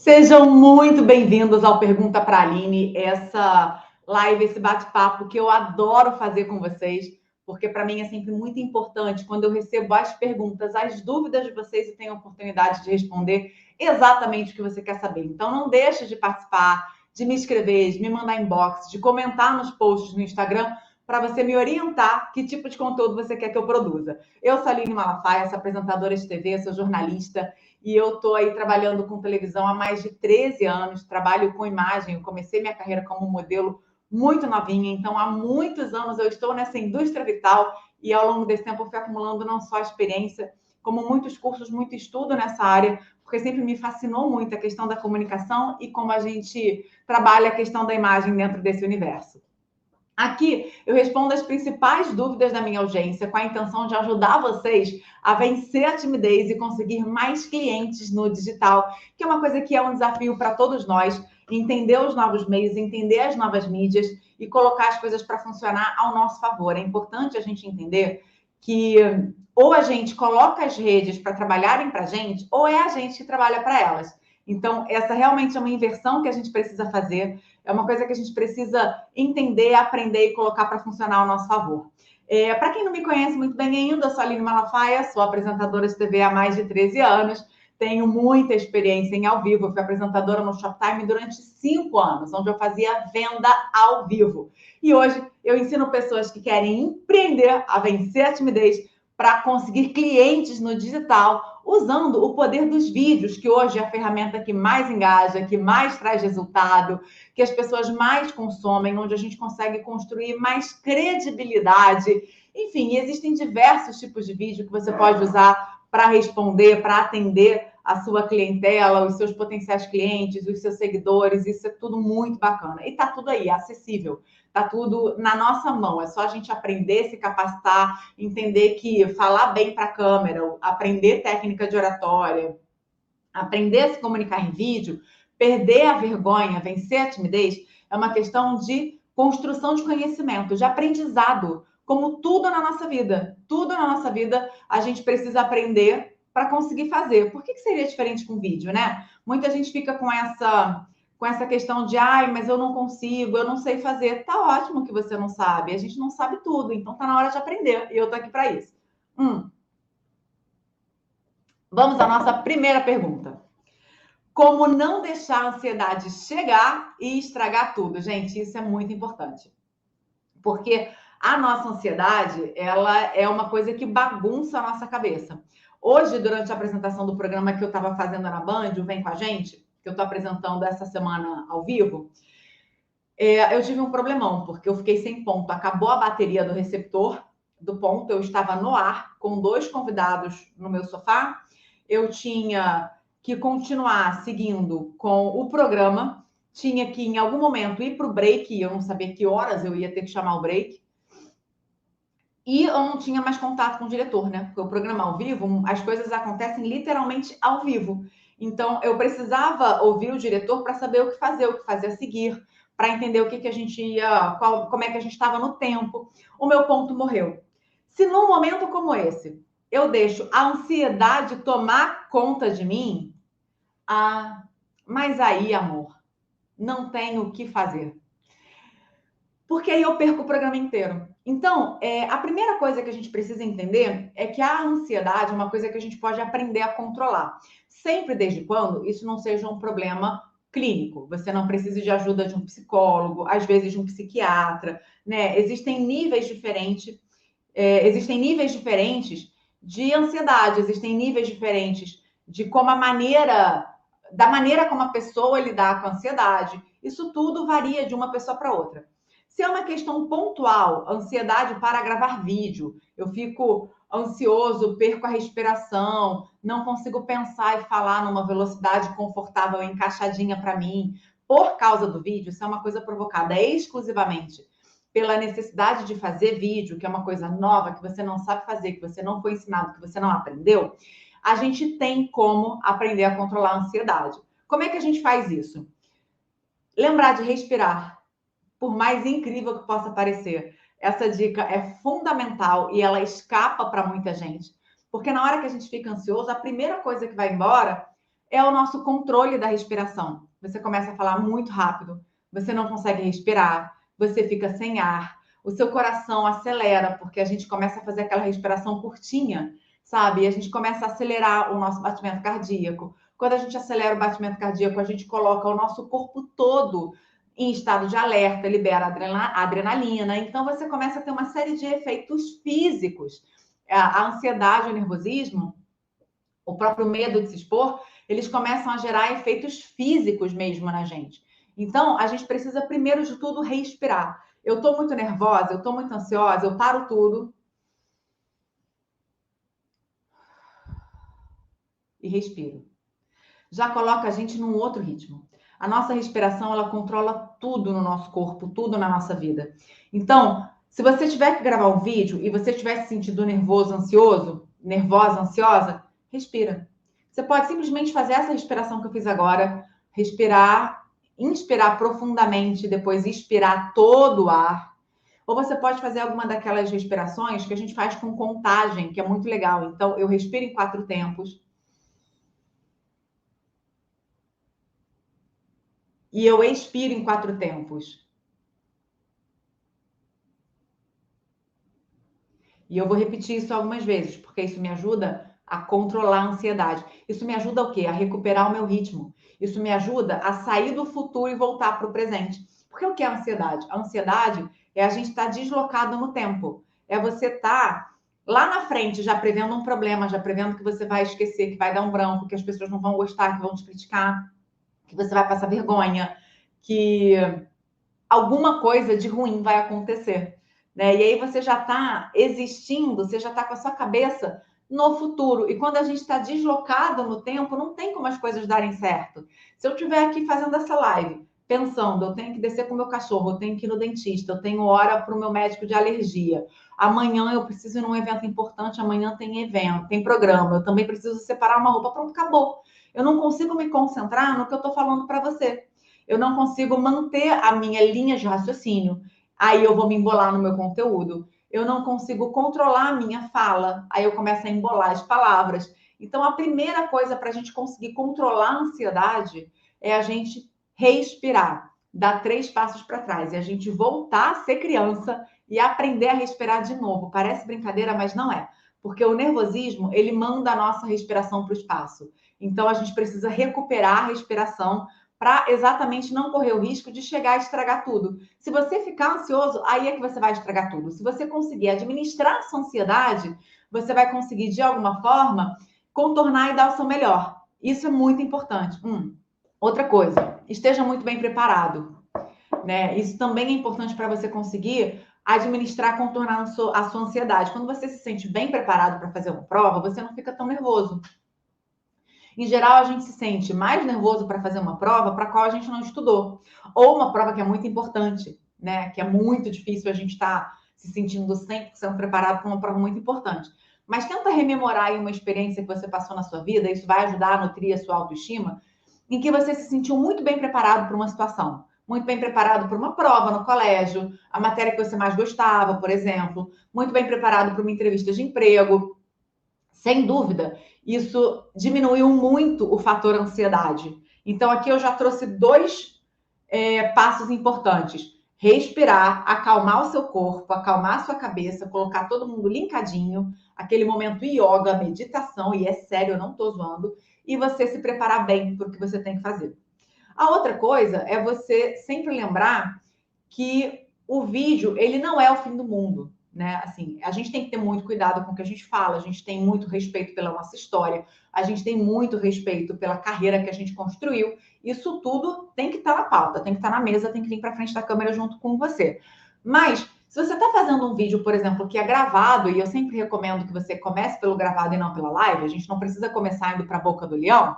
Sejam muito bem-vindos ao Pergunta para a Aline, essa live, esse bate-papo que eu adoro fazer com vocês, porque para mim é sempre muito importante quando eu recebo as perguntas, as dúvidas de vocês e tenho a oportunidade de responder exatamente o que você quer saber. Então não deixe de participar, de me escrever, de me mandar inbox, de comentar nos posts no Instagram, para você me orientar que tipo de conteúdo você quer que eu produza. Eu sou a Aline Malafaia, sou apresentadora de TV, sou jornalista, e eu estou aí trabalhando com televisão há mais de 13 anos, trabalho com imagem, eu comecei minha carreira como modelo muito novinha, então há muitos anos eu estou nessa indústria vital e ao longo desse tempo eu fui acumulando não só experiência, como muitos cursos, muito estudo nessa área, porque sempre me fascinou muito a questão da comunicação e como a gente trabalha a questão da imagem dentro desse universo. Aqui eu respondo as principais dúvidas da minha audiência com a intenção de ajudar vocês a vencer a timidez e conseguir mais clientes no digital, que é uma coisa que é um desafio para todos nós, entender os novos meios, entender as novas mídias e colocar as coisas para funcionar ao nosso favor. É importante a gente entender que ou a gente coloca as redes para trabalharem para a gente, ou é a gente que trabalha para elas. Então, essa realmente é uma inversão que a gente precisa fazer. É uma coisa que a gente precisa entender, aprender e colocar para funcionar ao nosso favor. Para quem não me conhece muito bem ainda, eu sou a Aline Malafaia, sou apresentadora de TV há mais de 13 anos, tenho muita experiência em ao vivo, eu fui apresentadora no Shoptime durante 5 anos, onde eu fazia venda ao vivo. E hoje eu ensino pessoas que querem empreender a vencer a timidez para conseguir clientes no digital, usando o poder dos vídeos, que hoje é a ferramenta que mais engaja, que mais traz resultado, que as pessoas mais consomem, onde a gente consegue construir mais credibilidade. Enfim, existem diversos tipos de vídeo que você pode usar para responder, para atender a sua clientela, os seus potenciais clientes, os seus seguidores. Isso é tudo muito bacana. E está tudo aí, acessível. Está tudo na nossa mão. É só a gente aprender, se capacitar, entender que falar bem para a câmera, aprender técnica de oratória, aprender a se comunicar em vídeo, perder a vergonha, vencer a timidez, é uma questão de construção de conhecimento, de aprendizado, como tudo na nossa vida. Tudo na nossa vida a gente precisa aprender para conseguir fazer. Por que seria diferente com vídeo, né? Muita gente fica com essa questão de, ai, mas eu não consigo, eu não sei fazer. Tá ótimo que você não sabe, a gente não sabe tudo, então tá na hora de aprender, e eu tô aqui para isso. Vamos à nossa primeira pergunta. Como não deixar a ansiedade chegar e estragar tudo? Gente, isso é muito importante. Porque a nossa ansiedade, ela é uma coisa que bagunça a nossa cabeça. Hoje, durante a apresentação do programa que eu estava fazendo na Band, o Vem Com a Gente, que eu estou apresentando essa semana ao vivo, eu tive um problemão, porque eu fiquei sem ponto. Acabou a bateria do receptor do ponto, eu estava no ar com 2 convidados no meu sofá, eu tinha que continuar seguindo com o programa, tinha que em algum momento ir para o break, e eu não sabia que horas eu ia ter que chamar o break, e eu não tinha mais contato com o diretor, né? Porque o programa ao vivo, as coisas acontecem literalmente ao vivo. Então, eu precisava ouvir o diretor para saber o que fazer a seguir, para entender o que a gente ia, como é que a gente estava no tempo. O meu ponto morreu. Se num momento como esse eu deixo a ansiedade tomar conta de mim, mas aí, amor, não tenho o que fazer. Porque aí eu perco o programa inteiro. Então, a primeira coisa que a gente precisa entender é que a ansiedade é uma coisa que a gente pode aprender a controlar. Sempre desde quando isso não seja um problema clínico. Você não precisa de ajuda de um psicólogo, às vezes de um psiquiatra, né? Existem níveis diferentes de ansiedade, existem níveis diferentes de como da maneira como a pessoa lidar com a ansiedade. Isso tudo varia de uma pessoa para outra. Se é uma questão pontual, ansiedade para gravar vídeo, eu fico ansioso, perco a respiração, não consigo pensar e falar numa velocidade confortável, encaixadinha para mim, por causa do vídeo, isso é uma coisa provocada exclusivamente pela necessidade de fazer vídeo, que é uma coisa nova, que você não sabe fazer, que você não foi ensinado, que você não aprendeu, a gente tem como aprender a controlar a ansiedade. Como é que a gente faz isso? Lembrar de respirar, por mais incrível que possa parecer. Essa dica é fundamental e ela escapa para muita gente. Porque na hora que a gente fica ansioso, a primeira coisa que vai embora é o nosso controle da respiração. Você começa a falar muito rápido, você não consegue respirar, você fica sem ar, o seu coração acelera, porque a gente começa a fazer aquela respiração curtinha, sabe? E a gente começa a acelerar o nosso batimento cardíaco. Quando a gente acelera o batimento cardíaco, a gente coloca o nosso corpo todo em estado de alerta, libera adrenalina. Então, você começa a ter uma série de efeitos físicos. A ansiedade, o nervosismo, o próprio medo de se expor, eles começam a gerar efeitos físicos mesmo na gente. Então, a gente precisa, primeiro de tudo, respirar. Eu estou muito nervosa, eu estou muito ansiosa, eu paro tudo e respiro. Já coloca a gente num outro ritmo. A nossa respiração, ela controla tudo no nosso corpo, tudo na nossa vida. Então, se você tiver que gravar um vídeo e você estiver se sentindo nervoso, ansioso, nervosa, ansiosa, respira. Você pode simplesmente fazer essa respiração que eu fiz agora, respirar, inspirar profundamente, depois expirar todo o ar. Ou você pode fazer alguma daquelas respirações que a gente faz com contagem, que é muito legal. Então, eu respiro em 4 tempos. E eu expiro em 4 tempos. E eu vou repetir isso algumas vezes, porque isso me ajuda a controlar a ansiedade. Isso me ajuda o quê? A recuperar o meu ritmo. Isso me ajuda a sair do futuro e voltar para o presente. Porque o que é a ansiedade? A ansiedade é a gente estar deslocado no tempo. É você estar lá na frente, já prevendo um problema, já prevendo que você vai esquecer, que vai dar um branco, que as pessoas não vão gostar, que vão te criticar, que você vai passar vergonha, que alguma coisa de ruim vai acontecer, né? E aí você já está existindo, você já está com a sua cabeça no futuro. E quando a gente está deslocado no tempo, não tem como as coisas darem certo. Se eu estiver aqui fazendo essa live, pensando, eu tenho que descer com o meu cachorro, eu tenho que ir no dentista, eu tenho hora para o meu médico de alergia. Amanhã eu preciso ir num evento importante, amanhã tem evento, tem programa, eu também preciso separar uma roupa, pronto, acabou. Eu não consigo me concentrar no que eu estou falando para você. Eu não consigo manter a minha linha de raciocínio. Aí eu vou me embolar no meu conteúdo. Eu não consigo controlar a minha fala. Aí eu começo a embolar as palavras. Então, a primeira coisa para a gente conseguir controlar a ansiedade é a gente respirar, dar 3 passos para trás e a gente voltar a ser criança e aprender a respirar de novo. Parece brincadeira, mas não é. Porque o nervosismo, ele manda a nossa respiração para o espaço. Então, a gente precisa recuperar a respiração para exatamente não correr o risco de chegar a estragar tudo. Se você ficar ansioso, aí é que você vai estragar tudo. Se você conseguir administrar essa ansiedade, você vai conseguir, de alguma forma, contornar e dar o seu melhor. Isso é muito importante. Outra coisa, esteja muito bem preparado, né? Isso também é importante para você conseguir administrar, contornar a sua ansiedade. Quando você se sente bem preparado para fazer uma prova, você não fica tão nervoso. Em geral, a gente se sente mais nervoso para fazer uma prova para a qual a gente não estudou. Ou uma prova que é muito importante, né? Que é muito difícil a gente estar se sentindo 100% preparado para uma prova muito importante. Mas tenta rememorar aí uma experiência que você passou na sua vida, isso vai ajudar a nutrir a sua autoestima, em que você se sentiu muito bem preparado para uma situação. Muito bem preparado para uma prova no colégio, a matéria que você mais gostava, por exemplo. Muito bem preparado para uma entrevista de emprego. Sem dúvida, isso diminuiu muito o fator ansiedade. Então, aqui eu já trouxe 2 passos importantes. Respirar, acalmar o seu corpo, acalmar a sua cabeça, colocar todo mundo linkadinho, aquele momento yoga, meditação, e é sério, eu não tô zoando, e você se preparar bem para o que você tem que fazer. A outra coisa é você sempre lembrar que o vídeo, ele não é o fim do mundo, né? Assim, a gente tem que ter muito cuidado com o que a gente fala, a gente tem muito respeito pela nossa história, a gente tem muito respeito pela carreira que a gente construiu. Isso tudo tem que estar na pauta, tem que estar na mesa, tem que vir para frente da câmera junto com você. Mas se você está fazendo um vídeo, por exemplo, que é gravado, e eu sempre recomendo que você comece pelo gravado e não pela live, a gente não precisa começar indo para a boca do leão,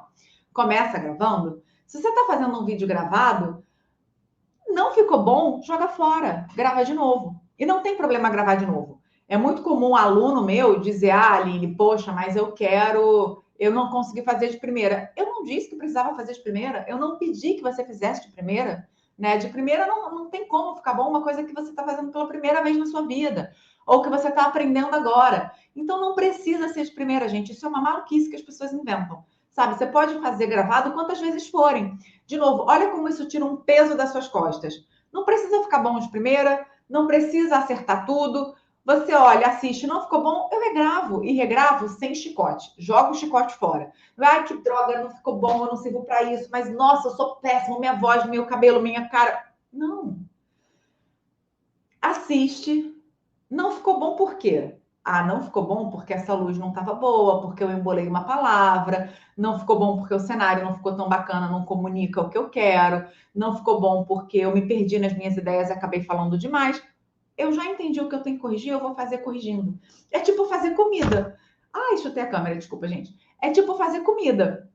começa gravando. Se você está fazendo um vídeo gravado, não ficou bom, joga fora, grava de novo. E não tem problema gravar de novo. É muito comum um aluno meu dizer, Aline, poxa, mas eu não consegui fazer de primeira. Eu não disse que precisava fazer de primeira, eu não pedi que você fizesse de primeira, né? De primeira não tem como ficar bom uma coisa que você está fazendo pela primeira vez na sua vida, ou que você está aprendendo agora. Então não precisa ser de primeira, gente. Isso é uma maluquice que as pessoas inventam. sabe? Você pode fazer gravado quantas vezes forem. De novo, olha como isso tira um peso das suas costas. Não precisa ficar bom de primeira, não precisa acertar tudo. Você olha, assiste, não ficou bom, eu regravo. E regravo sem chicote. Jogo o chicote fora. Ai, que droga, não ficou bom, eu não sirvo para isso. Mas, nossa, eu sou péssimo, minha voz, meu cabelo, minha cara. Não. Assiste. Não ficou bom por quê? Ah, não ficou bom porque essa luz não estava boa, porque eu embolei uma palavra, não ficou bom porque o cenário não ficou tão bacana, não comunica o que eu quero, não ficou bom porque eu me perdi nas minhas ideias e acabei falando demais. Eu já entendi o que eu tenho que corrigir, eu vou fazer corrigindo. É tipo fazer comida. Ai, chutei a câmera, desculpa, gente. É tipo fazer comida.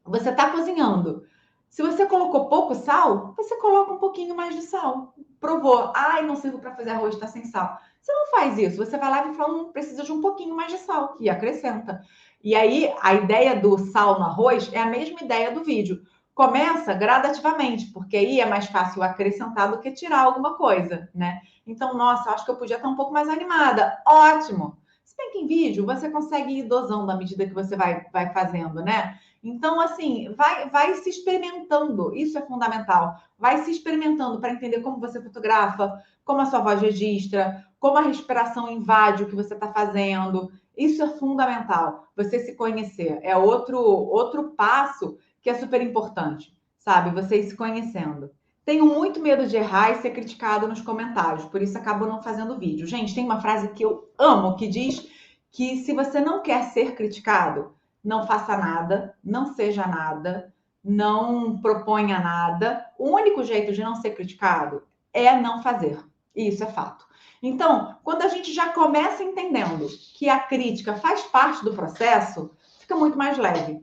Você está cozinhando. Se você colocou pouco sal, você coloca um pouquinho mais de sal. Provou. Ai, não sirvo para fazer arroz, está sem sal. Você não faz isso. Você vai lá e fala, precisa de um pouquinho mais de sal. E acrescenta. E aí, a ideia do sal no arroz é a mesma ideia do vídeo. Começa gradativamente, porque aí é mais fácil acrescentar do que tirar alguma coisa, né? Então, nossa, acho que eu podia estar um pouco mais animada. Ótimo! Se bem que em vídeo você consegue ir dosando à medida que você vai fazendo, né? Então, assim, vai se experimentando, isso é fundamental. Vai se experimentando para entender como você fotografa, como a sua voz registra, como a respiração invade o que você está fazendo. Isso é fundamental, você se conhecer. É outro passo que é super importante, sabe? Você ir se conhecendo. Tenho muito medo de errar e ser criticado nos comentários, por isso acabo não fazendo vídeo. Gente, tem uma frase que eu amo que diz que se você não quer ser criticado, não faça nada, não seja nada, não proponha nada. O único jeito de não ser criticado é não fazer. Isso é fato. Então, quando a gente já começa entendendo que a crítica faz parte do processo, fica muito mais leve.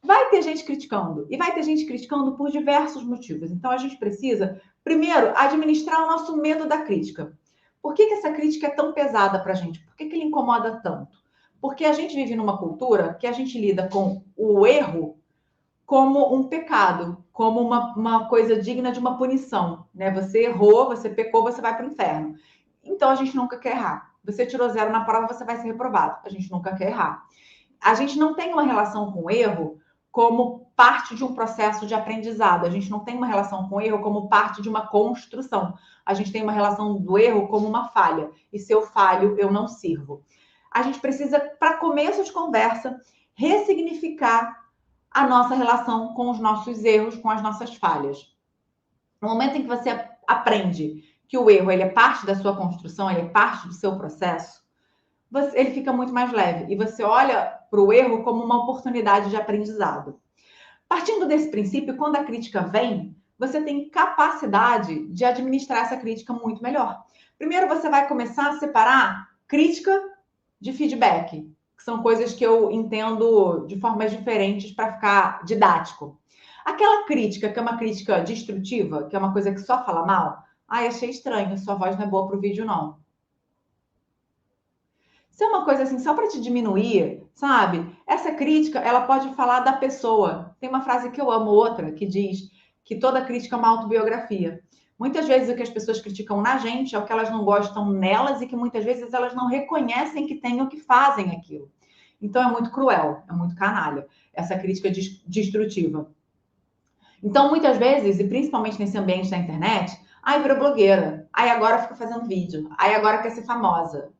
Vai ter gente criticando, e vai ter gente criticando por diversos motivos. Então, a gente precisa, primeiro, administrar o nosso medo da crítica. Por que essa crítica é tão pesada para a gente? Por que ele incomoda tanto? Porque a gente vive numa cultura que a gente lida com o erro como um pecado, como uma coisa digna de uma punição, né? Você errou, você pecou, você vai para o inferno. Então, a gente nunca quer errar. Você tirou 0 na prova, você vai ser reprovado. A gente nunca quer errar. A gente não tem uma relação com o erro como parte de um processo de aprendizado. A gente não tem uma relação com o erro como parte de uma construção. A gente tem uma relação do erro como uma falha. E se eu falho, eu não sirvo. A gente precisa, para começo de conversa, ressignificar a nossa relação com os nossos erros, com as nossas falhas. No momento em que você aprende que o erro ele é parte da sua construção, ele é parte do seu processo, ele fica muito mais leve. E você olha para o erro como uma oportunidade de aprendizado. Partindo desse princípio, quando a crítica vem, você tem capacidade de administrar essa crítica muito melhor. Primeiro, você vai começar a separar crítica de feedback, que são coisas que eu entendo de formas diferentes para ficar didático. Aquela crítica que é uma crítica destrutiva, que é uma coisa que só fala mal, ai, achei estranho, sua voz não é boa para o vídeo, não. Se é uma coisa assim, só para te diminuir, sabe? Essa crítica, ela pode falar da pessoa. Tem uma frase que eu amo, outra, que diz que toda crítica é uma autobiografia. Muitas vezes o que as pessoas criticam na gente é o que elas não gostam nelas e que muitas vezes elas não reconhecem que têm o que fazem aquilo. Então é muito cruel, é muito canalha, essa crítica destrutiva. Então, muitas vezes, e principalmente nesse ambiente da internet, ai, virou blogueira, ai, agora fica fazendo vídeo, ai, agora quer ser famosa.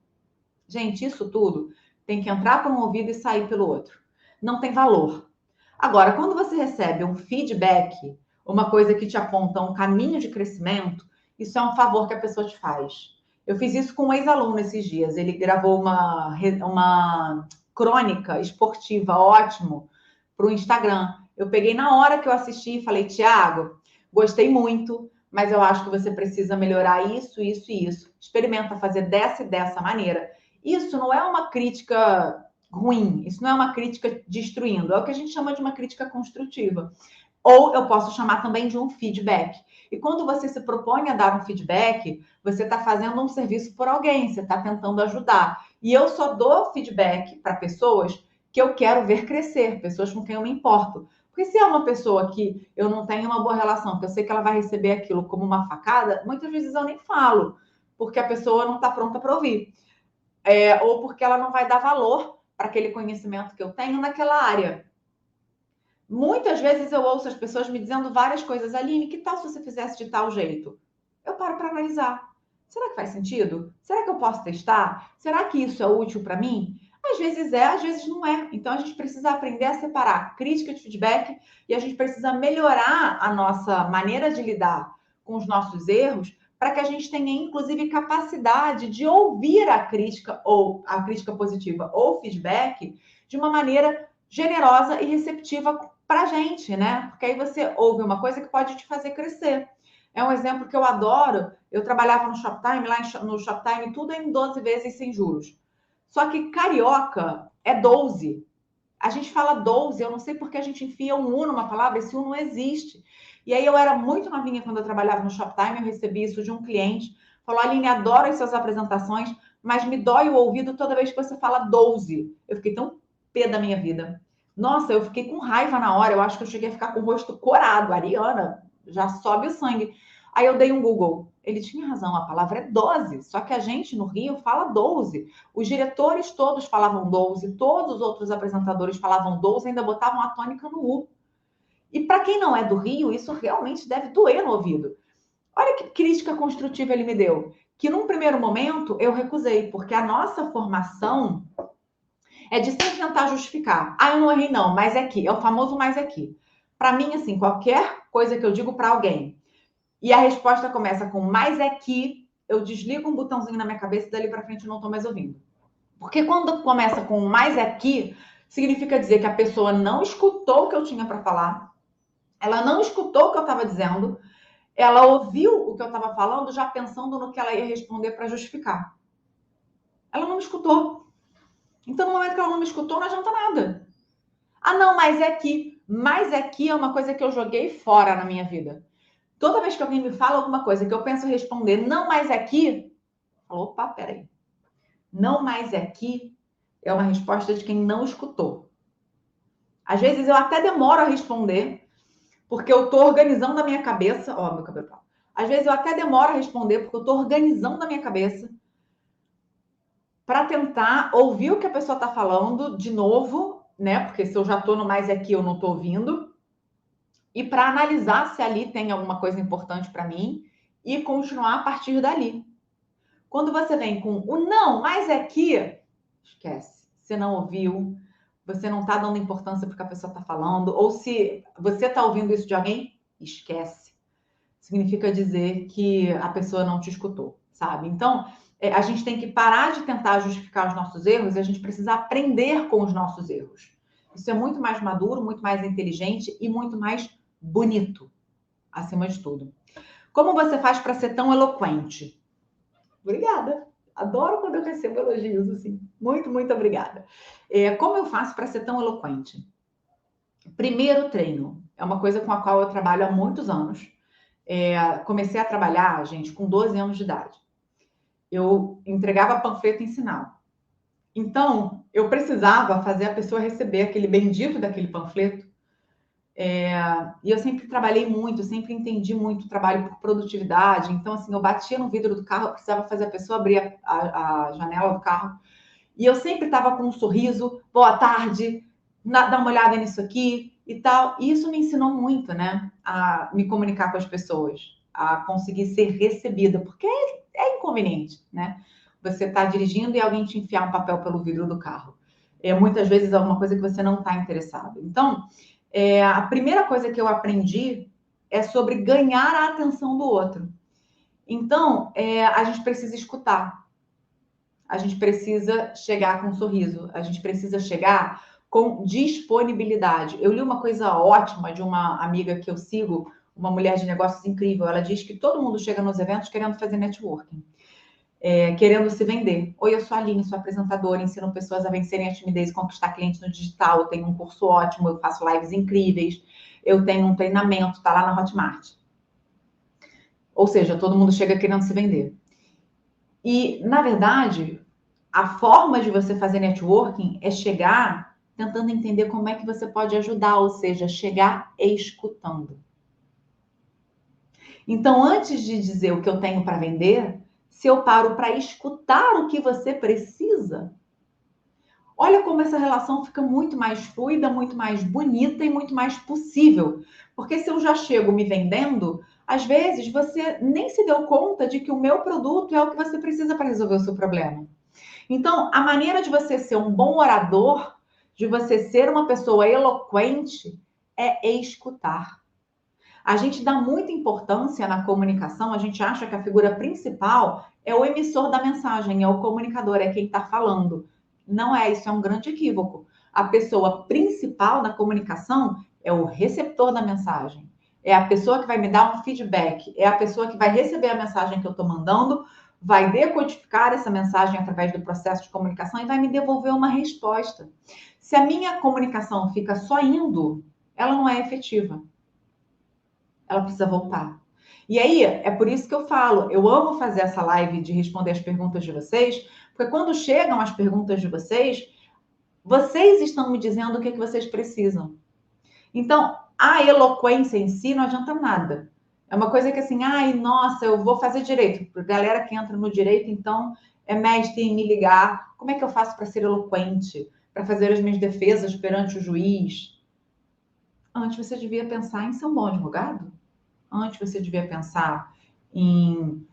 Gente, isso tudo tem que entrar por um ouvido e sair pelo outro. Não tem valor. Agora, quando você recebe um feedback, uma coisa que te aponta um caminho de crescimento, isso é um favor que a pessoa te faz. Eu fiz isso com um ex-aluno esses dias. Ele gravou uma crônica esportiva ótimo para o Instagram. Eu peguei na hora que eu assisti e falei, Tiago, gostei muito, mas eu acho que você precisa melhorar isso, isso e isso. Experimenta fazer dessa e dessa maneira. Isso não é uma crítica ruim, isso não é uma crítica destruindo, é o que a gente chama de uma crítica construtiva. Ou eu posso chamar também de um feedback. E quando você se propõe a dar um feedback, você está fazendo um serviço por alguém, você está tentando ajudar. E eu só dou feedback para pessoas que eu quero ver crescer, pessoas com quem eu me importo. Porque se é uma pessoa que eu não tenho uma boa relação, que eu sei que ela vai receber aquilo como uma facada, muitas vezes eu nem falo, porque a pessoa não está pronta para ouvir. Ou porque ela não vai dar valor para aquele conhecimento que eu tenho naquela área. Muitas vezes eu ouço as pessoas me dizendo várias coisas. Aline, que tal se você fizesse de tal jeito? Eu paro para analisar. Será que faz sentido? Será que eu posso testar? Será que isso é útil para mim? Às vezes é, às vezes não é. Então a gente precisa aprender a separar crítica de feedback e a gente precisa melhorar a nossa maneira de lidar com os nossos erros para que a gente tenha, inclusive, capacidade de ouvir a crítica ou a crítica positiva ou feedback de uma maneira generosa e receptiva para a gente, né? Porque aí você ouve uma coisa que pode te fazer crescer. É um exemplo que eu adoro. Eu trabalhava no Shoptime, lá no Shoptime, tudo em 12 vezes sem juros. Só que carioca é 12. A gente fala 12, eu não sei porque a gente enfia um U numa palavra, esse U não existe. E aí eu era muito novinha quando eu trabalhava no Shoptime, eu recebi isso de um cliente. Falou, Aline, adoro as suas apresentações, mas me dói o ouvido toda vez que você fala 12. Eu fiquei tão pé da minha vida. Nossa, eu fiquei com raiva na hora, eu acho que eu cheguei a ficar com o rosto corado. Ariana, já sobe o sangue. Aí eu dei um Google. Ele tinha razão, a palavra é dose, só que a gente no Rio fala 12. Os diretores todos falavam 12, todos os outros apresentadores falavam 12, ainda botavam a tônica no U. E para quem não é do Rio, isso realmente deve doer no ouvido. Olha que crítica construtiva ele me deu. Que num primeiro momento eu recusei, porque a nossa formação é de sempre tentar justificar. Ah, eu não errei não, mas é que. É o famoso mais é que. Para mim, assim, qualquer coisa que eu digo para alguém e a resposta começa com mais é que, eu desligo um botãozinho na minha cabeça e dali para frente eu não estou mais ouvindo. Porque quando começa com mais é que, significa dizer que a pessoa não escutou o que eu tinha para falar, ela não escutou o que eu estava dizendo, ela ouviu o que eu estava falando já pensando no que ela ia responder para justificar. Ela não me escutou. Então, no momento que ela não me escutou, não adianta nada. Ah, não, mas é que. Mas é que é uma coisa que eu joguei fora na minha vida. Toda vez que alguém me fala alguma coisa que eu penso responder, não mais é que, opa, peraí. Não mais é que é uma resposta de quem não escutou. Às vezes eu até demoro a responder, porque eu estou organizando a minha cabeça. Ó, meu cabelo. Às vezes eu até demoro a responder, porque eu estou organizando a minha cabeça para tentar ouvir o que a pessoa está falando de novo, né? Porque se eu já estou no mais aqui, eu não estou ouvindo. E para analisar se ali tem alguma coisa importante para mim e continuar a partir dali. Quando você vem com o não, mas é que, esquece. Você não ouviu, você não está dando importância para o que a pessoa está falando, ou se você está ouvindo isso de alguém, esquece. Significa dizer que a pessoa não te escutou, sabe? Então, a gente tem que parar de tentar justificar os nossos erros e a gente precisa aprender com os nossos erros. Isso é muito mais maduro, muito mais inteligente e muito mais bonito, acima de tudo. Como você faz para ser tão eloquente? Obrigada. Adoro quando eu recebo elogios assim. Muito, muito obrigada. Como eu faço para ser tão eloquente? Primeiro treino. É uma coisa com a qual eu trabalho há muitos anos. Comecei a trabalhar, gente, com 12 anos de idade. Eu entregava panfleto em sinal. Então, eu precisava fazer a pessoa receber aquele bendito daquele panfleto. E eu sempre trabalhei muito, sempre entendi muito o trabalho por produtividade. Então, assim, eu batia no vidro do carro, eu precisava fazer a pessoa abrir a janela do carro. E eu sempre estava com um sorriso, boa tarde, dá uma olhada nisso aqui e tal. E isso me ensinou muito, né? A me comunicar com as pessoas, a conseguir ser recebida, porque é inconveniente, né? Você está dirigindo e alguém te enfiar um papel pelo vidro do carro. Muitas vezes é alguma coisa que você não está interessado. Então, a primeira coisa que eu aprendi é sobre ganhar a atenção do outro. Então, a gente precisa escutar. A gente precisa chegar com um sorriso. A gente precisa chegar com disponibilidade. Eu li uma coisa ótima de uma amiga que eu sigo, uma mulher de negócios incrível. Ela diz que todo mundo chega nos eventos querendo fazer networking. Querendo se vender. Oi, eu sou a Aline, sou apresentadora, ensino pessoas a vencerem a timidez e conquistar clientes no digital. Eu tenho um curso ótimo, eu faço lives incríveis, eu tenho um treinamento, tá lá na Hotmart. Ou seja, todo mundo chega querendo se vender. E, na verdade, a forma de você fazer networking é chegar tentando entender como é que você pode ajudar, ou seja, chegar escutando. Então, antes de dizer o que eu tenho para vender, se eu paro para escutar o que você precisa, olha como essa relação fica muito mais fluida, muito mais bonita e muito mais possível. Porque se eu já chego me vendendo, às vezes você nem se deu conta de que o meu produto é o que você precisa para resolver o seu problema. Então, a maneira de você ser um bom orador, de você ser uma pessoa eloquente, é escutar. A gente dá muita importância na comunicação, a gente acha que a figura principal é o emissor da mensagem, é o comunicador, é quem está falando. Não é, isso é um grande equívoco. A pessoa principal na comunicação é o receptor da mensagem. É a pessoa que vai me dar um feedback, é a pessoa que vai receber a mensagem que eu estou mandando, vai decodificar essa mensagem através do processo de comunicação e vai me devolver uma resposta. Se a minha comunicação fica só indo, ela não é efetiva. Ela precisa voltar. E aí, é por isso que eu falo, eu amo fazer essa live de responder as perguntas de vocês, porque quando chegam as perguntas de vocês, vocês estão me dizendo o que vocês precisam. Então, a eloquência em si não adianta nada. É uma coisa que assim, ai, nossa, eu vou fazer direito. Para galera que entra no direito, então, é mestre em me ligar. Como é que eu faço para ser eloquente? Para fazer as minhas defesas perante o juiz? Antes você devia pensar em ser um bom advogado. Antes você devia pensar em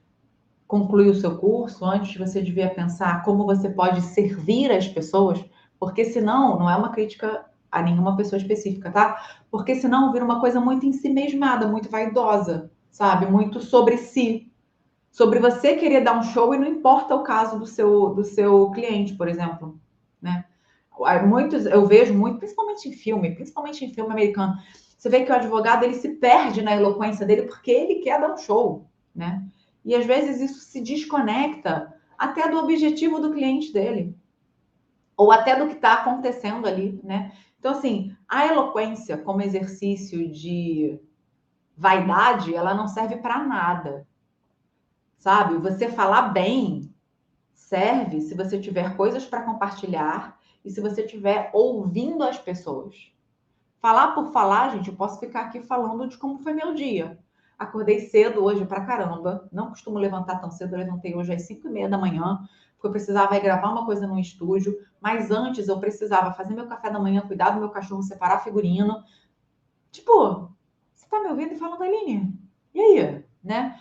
concluir o seu curso, antes você devia pensar como você pode servir as pessoas, porque senão, não é uma crítica a nenhuma pessoa específica, tá? Porque senão vira uma coisa muito ensimesmada, muito vaidosa, sabe? Muito sobre si. Sobre você querer dar um show e não importa o caso do seu cliente, por exemplo, né? Muitos, eu vejo muito, principalmente em filme americano, você vê que o advogado ele se perde na eloquência dele porque ele quer dar um show, né? E às vezes isso se desconecta até do objetivo do cliente dele, ou até do que está acontecendo ali, né? Então, assim, a eloquência como exercício de vaidade, ela não serve para nada, sabe? Você falar bem serve se você tiver coisas para compartilhar e se você estiver ouvindo as pessoas. Falar por falar, gente, eu posso ficar aqui falando de como foi meu dia. Acordei cedo hoje pra caramba. Não costumo levantar tão cedo. Eu levantei hoje às 5:30 da manhã, porque eu precisava ir gravar uma coisa no estúdio. Mas antes eu precisava fazer meu café da manhã, cuidar do meu cachorro, separar figurino. Tipo, você tá me ouvindo e falando, Aline? E aí? Né?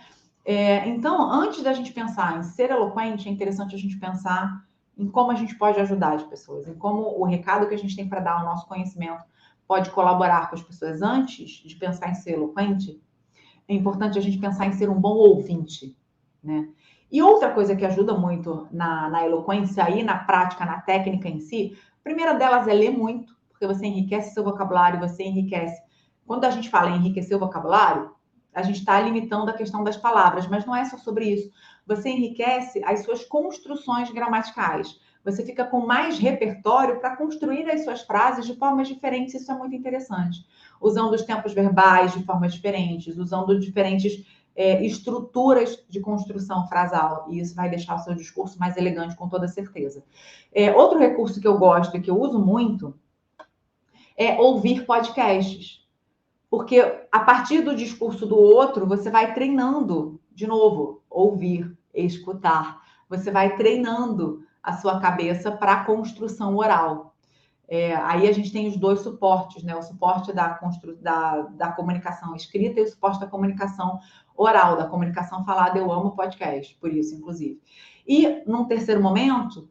Então, antes da gente pensar em ser eloquente, é interessante a gente pensar em como a gente pode ajudar as pessoas, em como o recado que a gente tem para dar, o nosso conhecimento, pode colaborar com as pessoas. Antes de pensar em ser eloquente, é importante a gente pensar em ser um bom ouvinte, né? E outra coisa que ajuda muito na eloquência e na prática, na técnica em si, a primeira delas é ler muito, porque você enriquece seu vocabulário, você enriquece. Quando a gente fala em enriquecer o vocabulário, a gente está limitando a questão das palavras, mas não é só sobre isso. Você enriquece as suas construções gramaticais. Você fica com mais repertório para construir as suas frases de formas diferentes. Isso é muito interessante. Usando os tempos verbais de formas diferentes, usando diferentes estruturas de construção frasal. E isso vai deixar o seu discurso mais elegante, com toda certeza. Outro recurso que eu gosto e que eu uso muito é ouvir podcasts. Porque a partir do discurso do outro, você vai treinando, de novo, ouvir, escutar. Você vai treinando a sua cabeça para a construção oral. Aí a gente tem os dois suportes, né? O suporte da comunicação escrita e o suporte da comunicação oral, da comunicação falada. Eu amo podcast, por isso, inclusive. E, num terceiro momento,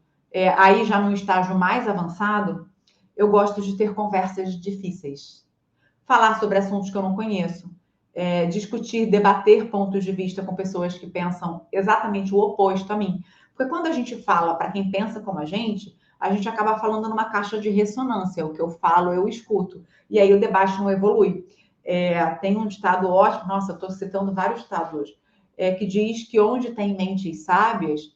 aí já num estágio mais avançado, eu gosto de ter conversas difíceis. Falar sobre assuntos que eu não conheço, discutir, debater pontos de vista com pessoas que pensam exatamente o oposto a mim. Porque quando a gente fala para quem pensa como a gente acaba falando numa caixa de ressonância. O que eu falo, eu escuto. E aí o debate não evolui. Tem um ditado ótimo, nossa, eu estou citando vários ditados hoje, que diz que onde tem mentes sábias,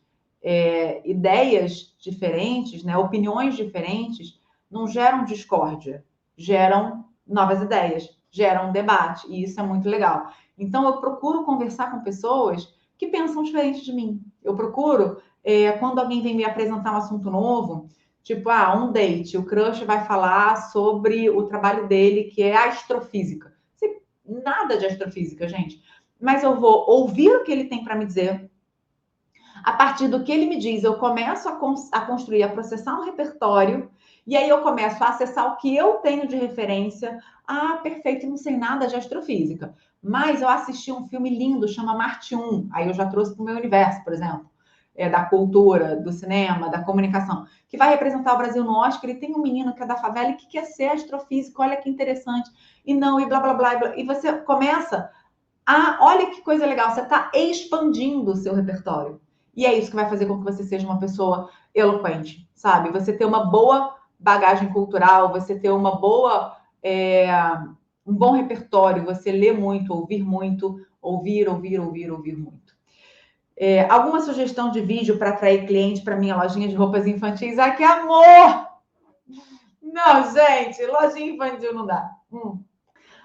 ideias diferentes, né, opiniões diferentes, não geram discórdia, geram novas ideias, geram um debate, e isso é muito legal. Então, eu procuro conversar com pessoas que pensam diferente de mim. Eu procuro, quando alguém vem me apresentar um assunto novo, tipo, um date, o crush vai falar sobre o trabalho dele, que é astrofísica. Nada de astrofísica, gente. Mas eu vou ouvir o que ele tem para me dizer, A partir do que ele me diz, eu começo a construir, a processar um repertório, e aí eu começo a acessar o que eu tenho de referência. Ah, perfeito, não sei nada de astrofísica, mas eu assisti um filme lindo, chama Marte 1, aí eu já trouxe para o meu universo, por exemplo, da cultura, do cinema, da comunicação, que vai representar o Brasil no Oscar, e tem um menino que é da favela e que quer ser astrofísico, olha que interessante, e não, e blá, blá, blá, blá, e você começa olha que coisa legal, você está expandindo o seu repertório. E é isso que vai fazer com que você seja uma pessoa eloquente, sabe? Você ter uma boa bagagem cultural, você ter uma boa, um bom repertório, você ler muito, ouvir muito. Alguma sugestão de vídeo para atrair cliente para minha lojinha de roupas infantis? Ah, que amor! Não, gente, lojinha infantil não dá.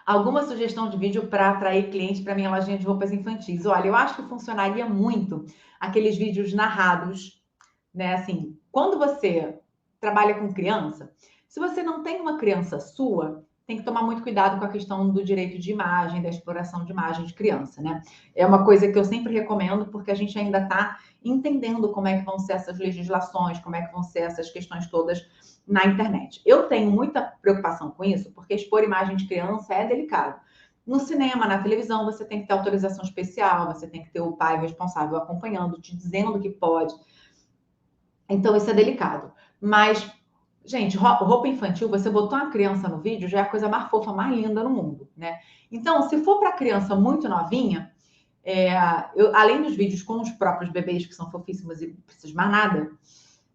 Alguma sugestão de vídeo para atrair cliente para minha lojinha de roupas infantis? Olha, eu acho que funcionaria muito aqueles vídeos narrados, né? Assim, quando você trabalha com criança, se você não tem uma criança sua, tem que tomar muito cuidado com a questão do direito de imagem, da exploração de imagem de criança, né? É uma coisa que eu sempre recomendo, porque a gente ainda está entendendo como é que vão ser essas legislações, como é que vão ser essas questões todas na internet. Eu tenho muita preocupação com isso, porque expor imagem de criança é delicado. No cinema, na televisão, você tem que ter autorização especial, você tem que ter o pai responsável acompanhando, te dizendo que pode. Então, isso é delicado. Mas, gente, roupa infantil, você botou uma criança no vídeo, já é a coisa mais fofa, mais linda no mundo, né? Então, se for para criança muito novinha, além dos vídeos com os próprios bebês, que são fofíssimos e não precisa de mais nada,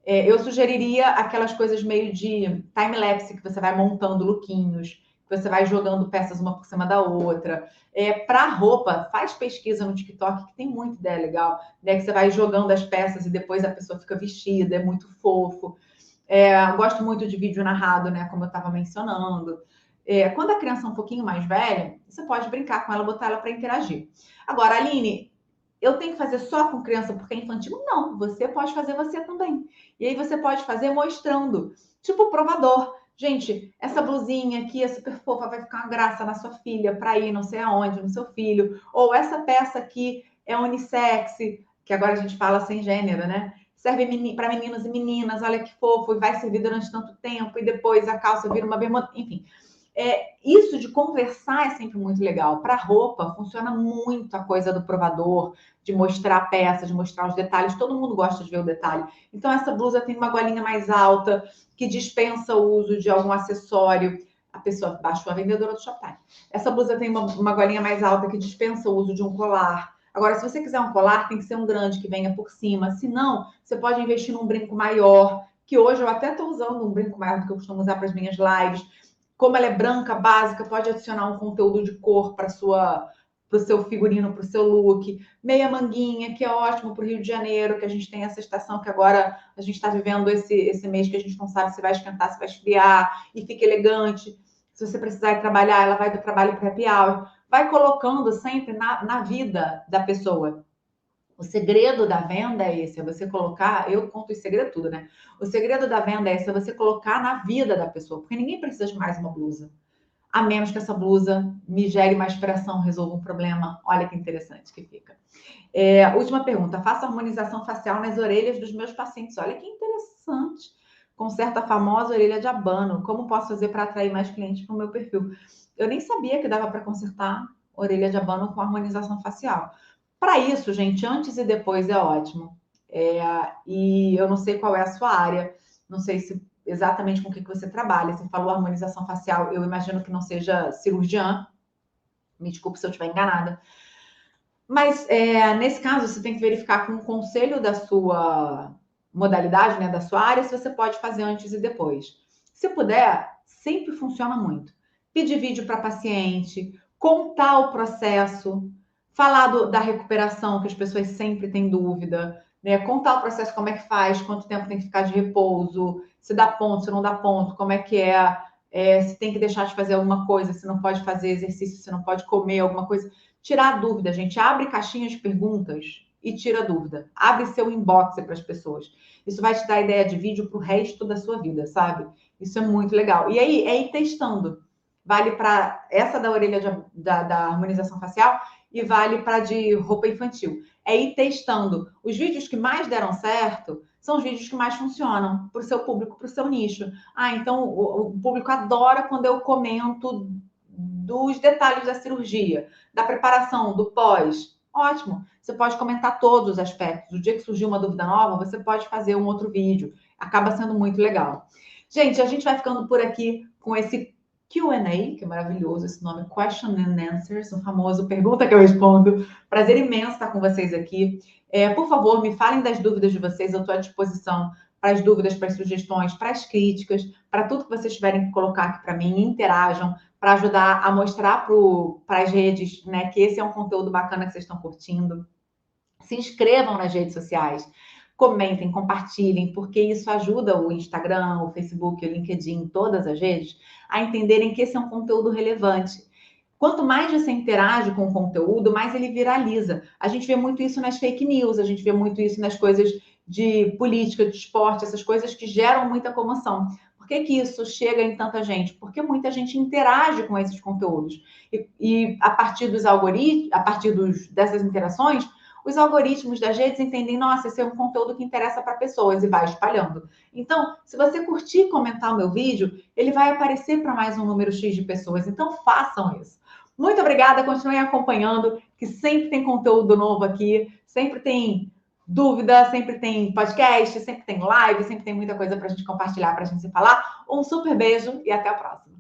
eu sugeriria aquelas coisas meio de time-lapse, que você vai montando lookinhos, que você vai jogando peças uma por cima da outra. Para roupa, faz pesquisa no TikTok, que tem muita ideia legal, né? Que você vai jogando as peças e depois a pessoa fica vestida, é muito fofo. Gosto muito de vídeo narrado, né? Como eu estava mencionando. Quando a criança é um pouquinho mais velha, você pode brincar com ela, botar ela para interagir. Agora, Aline, eu tenho que fazer só com criança porque é infantil? Não, você pode fazer você também. E aí você pode fazer mostrando, tipo provador. Gente, essa blusinha aqui é super fofa, vai ficar uma graça na sua filha para ir não sei aonde, no seu filho. Ou essa peça aqui é unissex, que agora a gente fala sem gênero, né? Serve para meninos e meninas, olha que fofo, e vai servir durante tanto tempo, e depois a calça vira uma bermuda, enfim. Isso de conversar é sempre muito legal. Para roupa, funciona muito a coisa do provador, de mostrar a peça, de mostrar os detalhes. Todo mundo gosta de ver o detalhe. Então, essa blusa tem uma golinha mais alta, que dispensa o uso de algum acessório. A pessoa baixou a vendedora do Shoptime. Essa blusa tem uma golinha mais alta, que dispensa o uso de um colar. Agora, se você quiser um colar, tem que ser um grande, que venha por cima. Se não, você pode investir num brinco maior, que hoje eu até estou usando um brinco maior do que eu costumo usar para as minhas lives. Como ela é branca, básica, pode adicionar um conteúdo de cor para o seu figurino, para o seu look. Meia manguinha, que é ótimo para o Rio de Janeiro, que a gente tem essa estação que agora a gente está vivendo esse mês que a gente não sabe se vai esquentar, se vai esfriar, e fica elegante. Se você precisar ir trabalhar, ela vai do trabalho para happy hour. Vai colocando sempre na vida da pessoa. O segredo da venda é esse, é você colocar, eu conto esse segredo tudo, né? O segredo da venda é esse, é você colocar na vida da pessoa, porque ninguém precisa de mais uma blusa. A menos que essa blusa me gere mais pressão, resolva um problema. Olha que interessante que fica. Última pergunta. Faço harmonização facial nas orelhas dos meus pacientes. Olha que interessante. Conserta a famosa orelha de abano. Como posso fazer para atrair mais clientes para o meu perfil? Eu nem sabia que dava para consertar orelha de abano com harmonização facial. Para isso, gente, antes e depois é ótimo. E eu não sei qual é a sua área, não sei se exatamente com o que você trabalha. Você falou harmonização facial, eu imagino que não seja cirurgiã. Me desculpe se eu estiver enganada. Mas nesse caso, você tem que verificar com o conselho da sua modalidade, né, da sua área, se você pode fazer antes e depois. Se puder, sempre funciona muito. Pedir vídeo para paciente, contar o processo, falar da recuperação, que as pessoas sempre têm dúvida, né? Contar o processo, como é que faz, quanto tempo tem que ficar de repouso, se dá ponto, se não dá ponto, como é que se tem que deixar de fazer alguma coisa, se não pode fazer exercício, se não pode comer alguma coisa. Tirar a dúvida, gente. Abre caixinhas de perguntas e tira a dúvida. Abre seu inbox para as pessoas. Isso vai te dar ideia de vídeo para o resto da sua vida, sabe? Isso é muito legal. E aí, é ir testando. vale para essa da orelha da harmonização facial e vale para de roupa infantil. É ir testando. Os vídeos que mais deram certo são os vídeos que mais funcionam para o seu público, para o seu nicho. Então o público adora quando eu comento dos detalhes da cirurgia, da preparação, do pós. Ótimo, você pode comentar todos os aspectos. O dia que surgir uma dúvida nova, você pode fazer um outro vídeo. Acaba sendo muito legal. Gente, a gente vai ficando por aqui com esse Q&A, que é maravilhoso esse nome, Question and Answers, o famoso pergunta que eu respondo. Prazer imenso estar com vocês aqui. Por favor, me falem das dúvidas de vocês, eu estou à disposição para as dúvidas, para as sugestões, para as críticas, para tudo que vocês tiverem que colocar aqui para mim, interajam, para ajudar a mostrar para as redes, né, que esse é um conteúdo bacana que vocês estão curtindo. Se inscrevam nas redes sociais, comentem, compartilhem, porque isso ajuda o Instagram, o Facebook, o LinkedIn, todas as redes, a entenderem que esse é um conteúdo relevante. Quanto mais você interage com o conteúdo, mais ele viraliza. A gente vê muito isso nas fake news, a gente vê muito isso nas coisas de política, de esporte, essas coisas que geram muita comoção. Por que isso chega em tanta gente? Porque muita gente interage com esses conteúdos. E a partir dos algoritmos, a partir dessas interações, os algoritmos das redes entendem, nossa, esse é um conteúdo que interessa para pessoas e vai espalhando. Então, se você curtir e comentar o meu vídeo, ele vai aparecer para mais um número X de pessoas. Então, façam isso. Muito obrigada, continuem acompanhando, que sempre tem conteúdo novo aqui, sempre tem dúvida, sempre tem podcast, sempre tem live, sempre tem muita coisa para a gente compartilhar, para a gente se falar. Um super beijo e até a próxima.